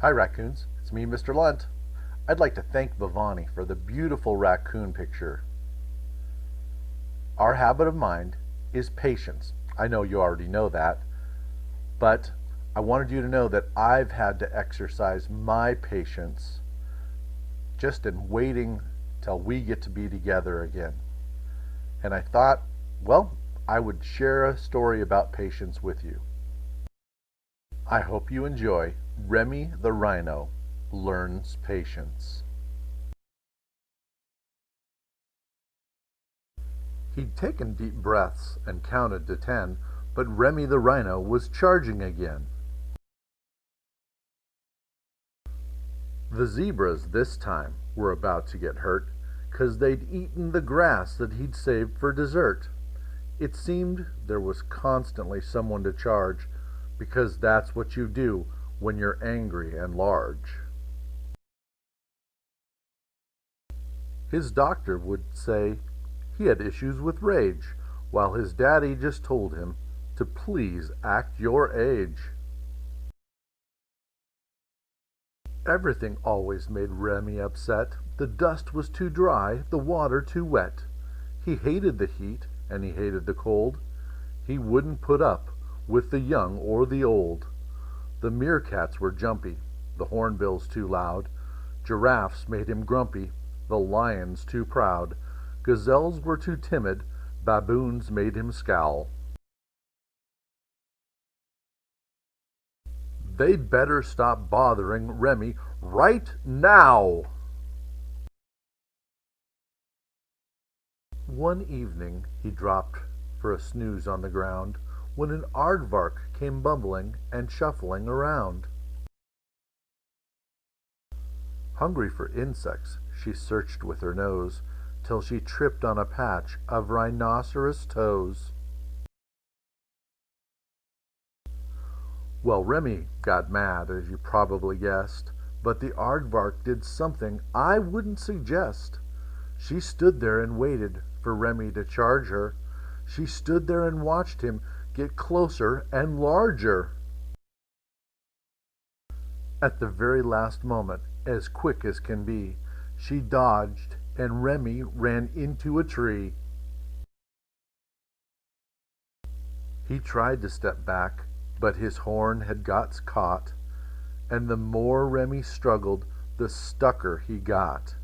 Hi raccoons, it's me, Mr. Lunt. I'd like to thank Bhavani for the beautiful raccoon picture. Our habit of mind is patience. I know you already know that, but I wanted you to know that I've had to exercise my patience just in waiting till we get to be together again. And I thought, well, I would share a story about patience with you. I hope you enjoy Remy the Rhino Learns Patience. He'd taken deep breaths and counted to 10, but Remy the Rhino was charging again. The zebras this time were about to get hurt, 'cause they'd eaten the grass that he'd saved for dessert. It seemed there was constantly someone to charge, because that's what you do when you're angry and large. His doctor would say he had issues with rage, while his daddy just told him to please act your age. Everything always made Remy upset. The dust was too dry, the water too wet. He hated the heat and he hated the cold. He wouldn't put up with the young or the old. The meerkats were jumpy, the hornbills too loud. Giraffes made him grumpy, the lions too proud. Gazelles were too timid, baboons made him scowl. They'd better stop bothering Remy right now. One evening he dropped for a snooze on the ground, when an aardvark came bumbling and shuffling around. Hungry for insects, she searched with her nose, till she tripped on a patch of rhinoceros toes. Well, Remy got mad, as you probably guessed, but the aardvark did something I wouldn't suggest. She stood there and waited for Remy to charge her. She stood there and watched him get closer and larger. At the very last moment, as quick as can be, she dodged and Remy ran into a tree. He tried to step back, but his horn had got caught, and the more Remy struggled, the stucker he got.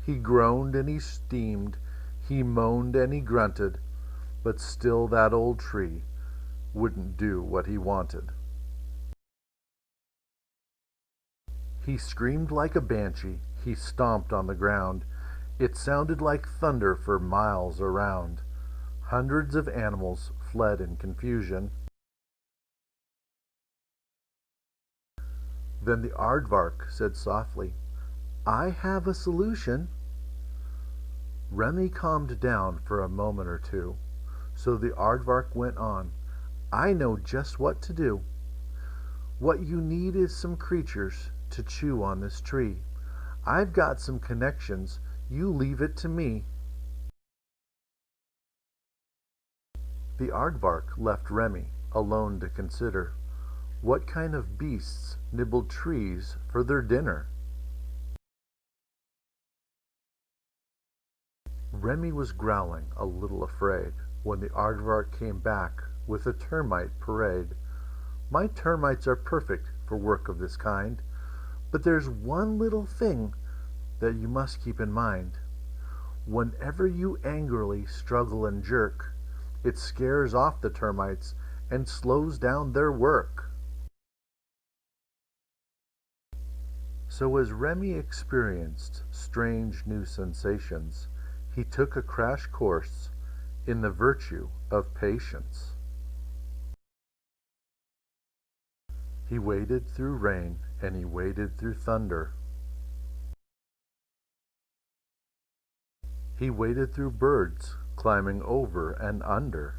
He groaned and he steamed, he moaned and he grunted, but still that old tree wouldn't do what he wanted. He screamed like a banshee, he stomped on the ground. It sounded like thunder for miles around. Hundreds of animals fled in confusion. Then the aardvark said softly, "I have a solution." Remy calmed down for a moment or two, so the aardvark went on, "I know just what to do. What you need is some creatures to chew on this tree. I've got some connections, you leave it to me." The aardvark left Remy alone to consider what kind of beasts nibbled trees for their dinner. Remy was growling, a little afraid, when the aardvark came back with a termite parade. "My termites are perfect for work of this kind, but there's one little thing that you must keep in mind. Whenever you angrily struggle and jerk, it scares off the termites and slows down their work." So as Remy experienced strange new sensations, he took a crash course in the virtue of patience. He waded through rain and he waded through thunder. He waded through birds climbing over and under.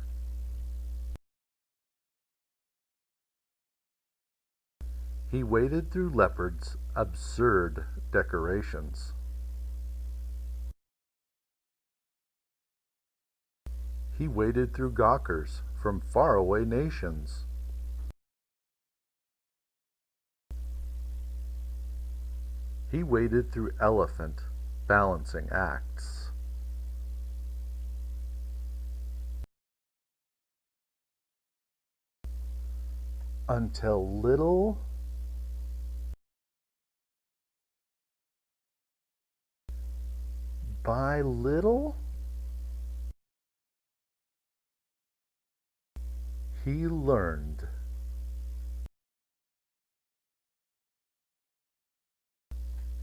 He waded through leopards' absurd decorations. He waded through gawkers from faraway nations. He waded through elephant balancing acts until little by little he learned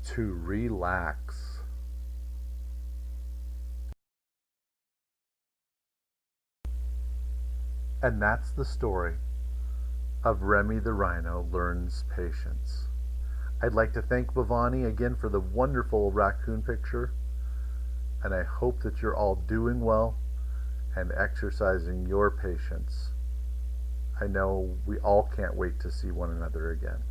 to relax. And that's the story of Remy the Rhino Learns Patience. I'd like to thank Bhavani again for the wonderful raccoon picture, and I hope that you're all doing well and exercising your patience. I know we all can't wait to see one another again.